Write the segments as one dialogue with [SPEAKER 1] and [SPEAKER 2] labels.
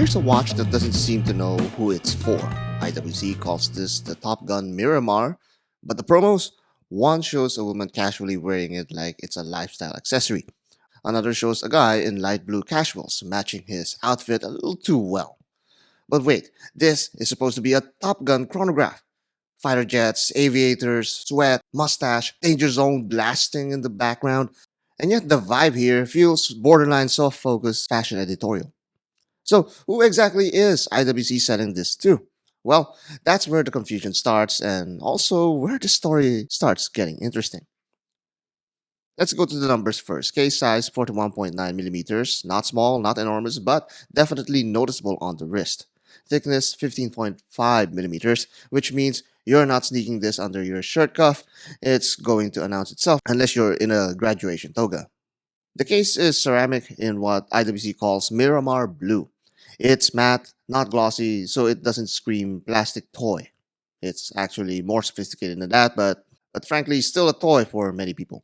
[SPEAKER 1] here's a watch that doesn't seem to know who it's for. IWC calls this the Top Gun Miramar, but the promos, one shows a woman casually wearing it like it's a lifestyle accessory. Another shows a guy in light blue casuals, matching his outfit a little too well. But wait, this is supposed to be a Top Gun chronograph. Fighter jets, aviators, sweat, mustache, danger zone blasting in the background, and yet the vibe here feels borderline soft focus fashion editorial. So, who exactly is IWC selling this to? Well, that's where the confusion starts and also where the story starts getting interesting. Let's go to the numbers first. Case size 41.9 millimeters, not small, not enormous, but definitely noticeable on the wrist. Thickness 15.5 millimeters, which means you're not sneaking this under your shirt cuff. It's going to announce itself unless you're in a graduation toga. The case is ceramic in what IWC calls Miramar blue. It's matte, not glossy, so it doesn't scream plastic toy. It's actually more sophisticated than that, but frankly, still a toy for many people.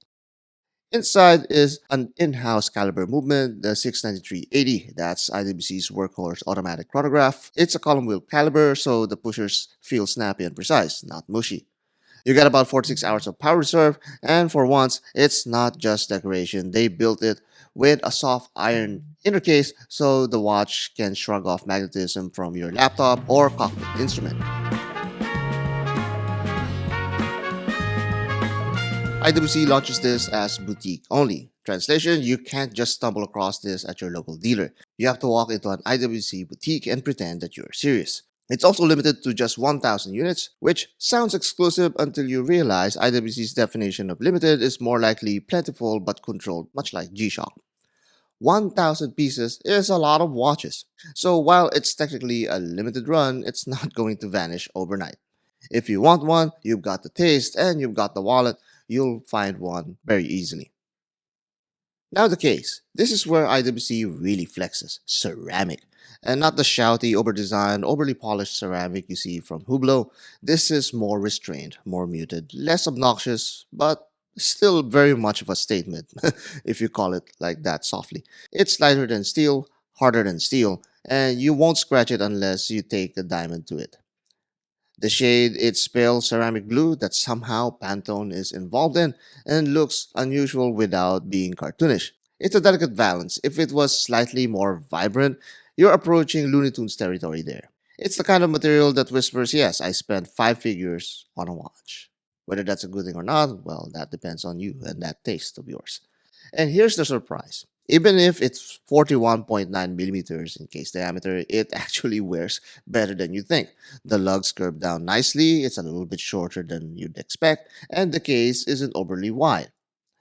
[SPEAKER 1] Inside is an in-house caliber movement, the 69380. That's IWC's workhorse automatic chronograph. It's a column wheel caliber, so the pushers feel snappy and precise, not mushy. You get about 46 hours of power reserve, and for once, it's not just decoration. They built it with a soft iron inner case so the watch can shrug off magnetism from your laptop or cockpit instrument. IWC launches this as boutique only. Translation, you can't just stumble across this at your local dealer. You have to walk into an IWC boutique and pretend that you're serious. It's also limited to just 1,000 units, which sounds exclusive until you realize IWC's definition of limited is more likely plentiful but controlled, much like G-Shock. 1,000 pieces is a lot of watches. So while it's technically a limited run, it's not going to vanish overnight. If you want one, you've got the taste and you've got the wallet, you'll find one very easily. Now the case. This is where IWC really flexes. Ceramic. And not the shouty, over-designed, overly polished ceramic you see from Hublot. This is more restrained, more muted, less obnoxious, but still very much of a statement, if you call it like that softly. It's lighter than steel, harder than steel, and you won't scratch it unless you take a diamond to it. The shade, it's pale ceramic blue that somehow Pantone is involved in and looks unusual without being cartoonish. It's a delicate balance. If it was slightly more vibrant, you're approaching Looney Tunes territory there. It's the kind of material that whispers, yes, I spent five figures on a watch. Whether that's a good thing or not, well, that depends on you and that taste of yours. And here's the surprise. Even if it's 41.9 millimeters in case diameter, it actually wears better than you think. The lugs curve down nicely, it's a little bit shorter than you'd expect, and the case isn't overly wide.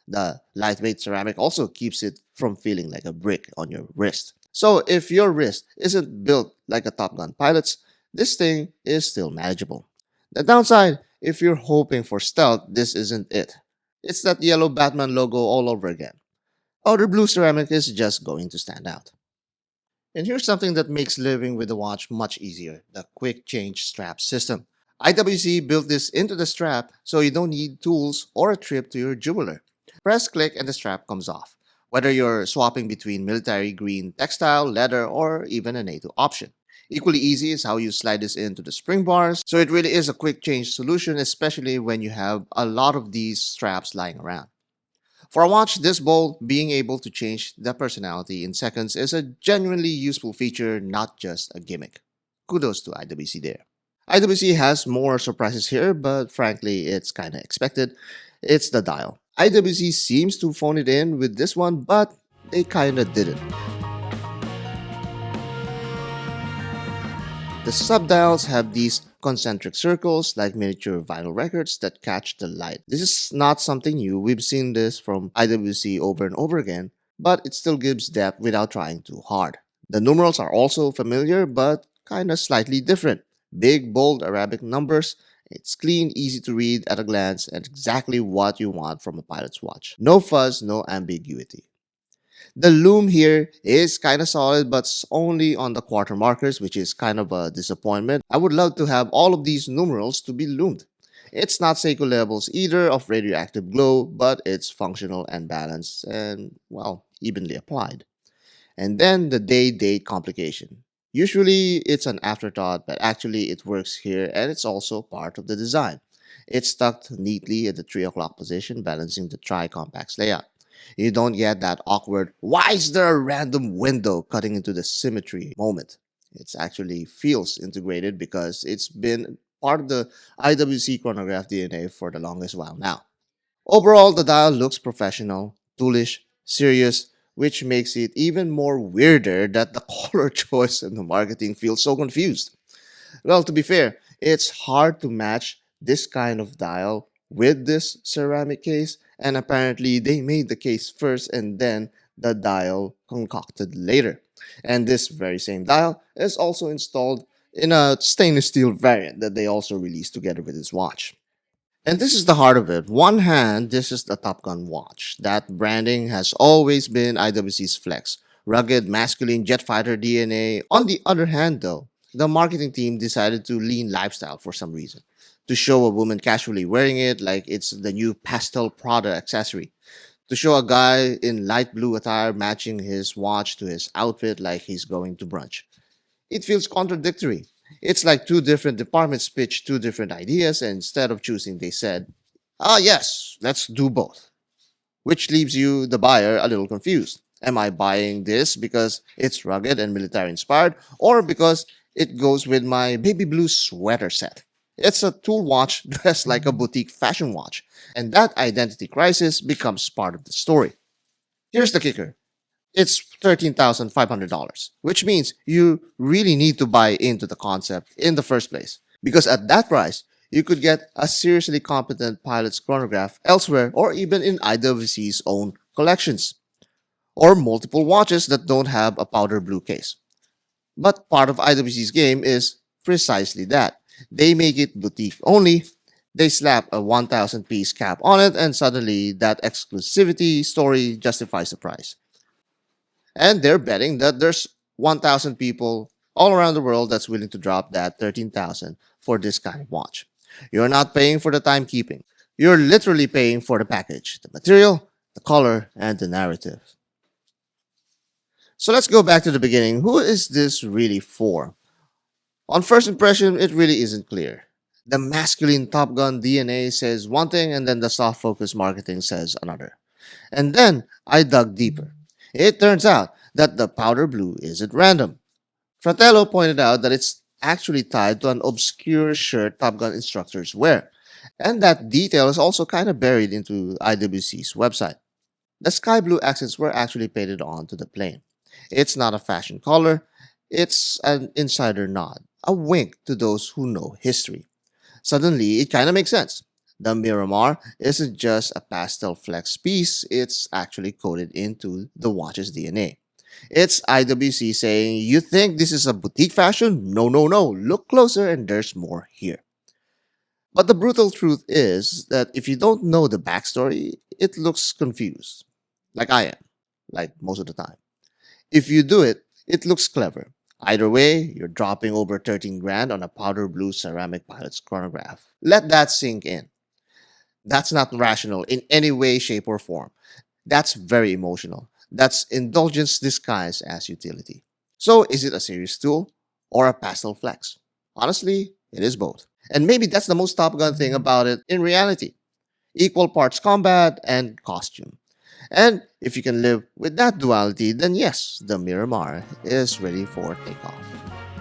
[SPEAKER 1] The lightweight ceramic also keeps it from feeling like a brick on your wrist. So if your wrist isn't built like a Top Gun pilot's, this thing is still manageable. The downside, if you're hoping for stealth, this isn't it. It's that yellow Batman logo all over again. Outer blue ceramic is just going to stand out. And here's something that makes living with the watch much easier, the quick change strap system. IWC built this into the strap so you don't need tools or a trip to your jeweler. Press click and the strap comes off, whether you're swapping between military green textile, leather, or even a NATO option. Equally easy is how you slide this into the spring bars, so it really is a quick change solution, especially when you have a lot of these straps lying around. For a watch this bold, being able to change the personality in seconds is a genuinely useful feature, not just a gimmick. Kudos to IWC there. IWC has more surprises here, but frankly, it's kinda expected. It's the dial. IWC seems to phone it in with this one, but they kinda didn't. The subdials have these concentric circles like miniature vinyl records that catch the light. This is not something new, we've seen this from IWC over and over again, but it still gives depth without trying too hard. The numerals are also familiar but kinda slightly different. Big, bold Arabic numbers. It's clean, easy to read at a glance, and exactly what you want from a pilot's watch. No fuzz, no ambiguity. The loom here is kind of solid, but only on the quarter markers, which is kind of a disappointment. I would love to have all of these numerals to be loomed. It's not Seiko levels either of radioactive glow, but it's functional and balanced and, well, evenly applied. And then the day-date complication. Usually it's an afterthought, but actually it works here and it's also part of the design. It's tucked neatly at the 3 o'clock position, balancing the tri-compact's layout. You don't get that awkward, why is there a random window cutting into the symmetry moment? It actually feels integrated because it's been part of the IWC chronograph DNA for the longest while now. Overall, the dial looks professional, toolish, serious, which makes it even more weirder that the color choice and the marketing feel so confused. Well, to be fair, it's hard to match this kind of dial with this ceramic case, and apparently they made the case first and then the dial concocted later. And this very same dial is also installed in a stainless steel variant that they also released together with this watch. And this is the heart of it. One hand, this is the Top Gun watch. That branding has always been IWC's flex. Rugged, masculine jet fighter DNA. On the other hand, though, the marketing team decided to lean lifestyle for some reason. To show a woman casually wearing it like it's the new pastel Prada accessory. To show a guy in light blue attire matching his watch to his outfit like he's going to brunch. It feels contradictory. It's like two different departments pitched two different ideas, and instead of choosing, they said, ah, yes, let's do both. Which leaves you, the buyer, a little confused. Am I buying this because it's rugged and military inspired, or because it goes with my baby blue sweater set? It's a tool watch dressed like a boutique fashion watch, and that identity crisis becomes part of the story. Here's the kicker, it's $13,500, which means you really need to buy into the concept in the first place. Because at that price, you could get a seriously competent pilot's chronograph elsewhere or even in IWC's own collections, or multiple watches that don't have a powder blue case. But part of IWC's game is precisely that. They make it boutique only. They slap a 1,000 piece cap on it, and suddenly that exclusivity story justifies the price. And they're betting that there's 1,000 people all around the world that's willing to drop that 13,000 for this kind of watch. You're not paying for the timekeeping. You're literally paying for the package, the material, the color, and the narrative. So let's go back to the beginning. Who is this really for? On first impression, it really isn't clear. The masculine Top Gun DNA says one thing, and then the soft focus marketing says another. And then I dug deeper. It turns out that the powder blue isn't random. Fratello pointed out that it's actually tied to an obscure shirt Top Gun instructors wear, and that detail is also kind of buried into IWC's website. The sky blue accents were actually painted onto the plane. It's not a fashion color, it's an insider nod, a wink to those who know history. Suddenly, it kind of makes sense. The Miramar isn't just a pastel flex piece, it's actually coded into the watch's DNA. It's IWC saying, you think this is a boutique fashion? No, no, no. Look closer and there's more here. But the brutal truth is that if you don't know the backstory, it looks confused. Like I am, like most of the time. If you do it, it looks clever. Either way, you're dropping over 13 grand on a powder blue ceramic pilot's chronograph. Let that sink in. That's not rational in any way, shape, or form. That's very emotional. That's indulgence disguised as utility. So, is it a serious tool or a pastel flex? Honestly, it is both. And maybe that's the most Top Gun thing about it in reality, equal parts combat and costume. And if you can live with that duality, then yes, the Miramar is ready for takeoff.